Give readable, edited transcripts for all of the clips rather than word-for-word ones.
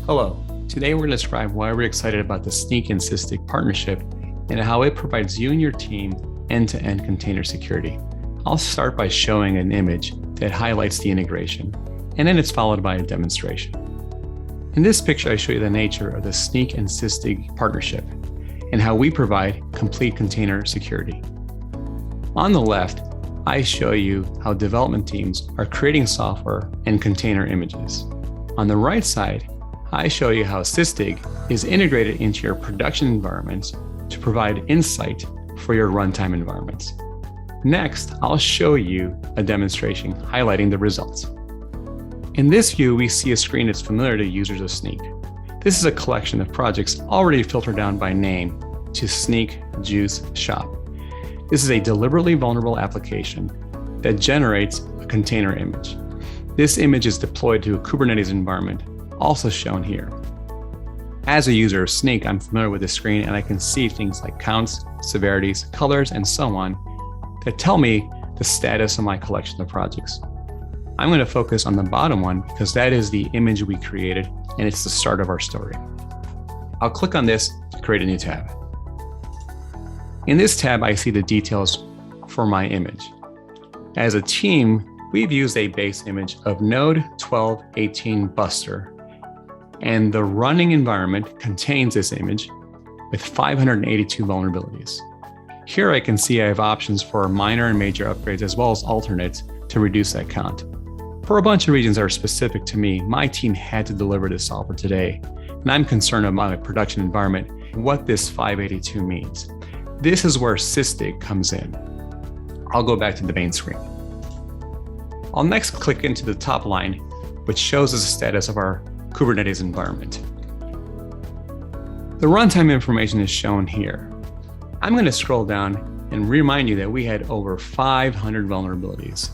Hello, today we're going to describe why we're excited about the Snyk and Sysdig partnership and how it provides you and your team end-to-end container security. I'll start by showing an image that highlights the integration, and then it's followed by a demonstration. In this picture, I show you the nature of the Snyk and Sysdig partnership and how we provide complete container security. On the left, I show you how development teams are creating software and container images. On the right side, I show you how Sysdig is integrated into your production environments to provide insight for your runtime environments. Next, I'll show you a demonstration highlighting the results. In this view, we see a screen that's familiar to users of Snyk. This is a collection of projects already filtered down by name to Snyk Juice Shop. This is a deliberately vulnerable application that generates a container image. This image is deployed to a Kubernetes environment, also shown here. As a user of Snyk, I'm familiar with the screen and I can see things like counts, severities, colors, and so on that tell me the status of my collection of projects. I'm going to focus on the bottom one because that is the image we created and it's the start of our story. I'll click on this to create a new tab. In this tab, I see the details for my image. As a team, we've used a base image of Node 1218 Buster, and the running environment contains this image with 582 vulnerabilities. Here I can see I have options for minor and major upgrades as well as alternates to reduce that count. For a bunch of reasons that are specific to me, my team had to deliver this software today, and I'm concerned about my production environment and what this 582 means. This is where Sysdig comes in. I'll go back to the main screen. I'll next click into the top line, which shows us the status of our Kubernetes environment. The runtime information is shown here. I'm going to scroll down and remind you that we had over 500 vulnerabilities.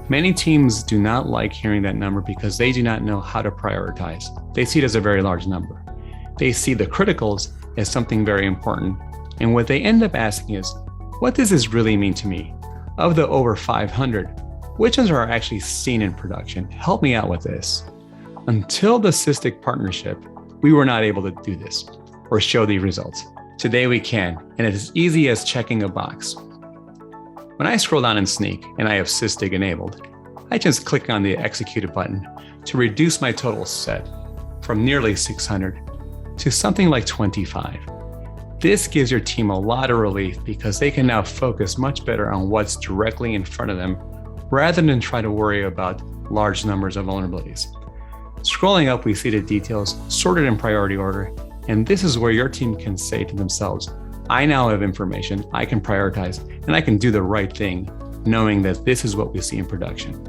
Many teams do not like hearing that number because they do not know how to prioritize. They see it as a very large number. They see the criticals as something very important. And what they end up asking is, what does this really mean to me? Of the over 500, which ones are actually seen in production? Help me out with this. Until the Sysdig partnership, we were not able to do this or show the results. Today we can, and it is easy as checking a box. When I scroll down in Snyk and I have Sysdig enabled, I just click on the execute button to reduce my total set from nearly 600 to something like 25. This gives your team a lot of relief because they can now focus much better on what's directly in front of them rather than try to worry about large numbers of vulnerabilities. Scrolling up, we see the details sorted in priority order, and this is where your team can say to themselves, I now have information, I can prioritize, and I can do the right thing, knowing that this is what we see in production.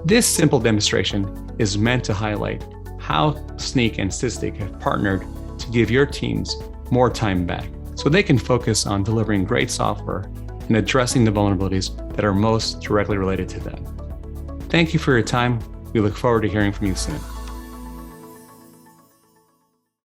This simple demonstration is meant to highlight how Snyk and Sysdig have partnered to give your teams more time back, so they can focus on delivering great software and addressing the vulnerabilities that are most directly related to them. Thank you for your time. We look forward to hearing from you soon.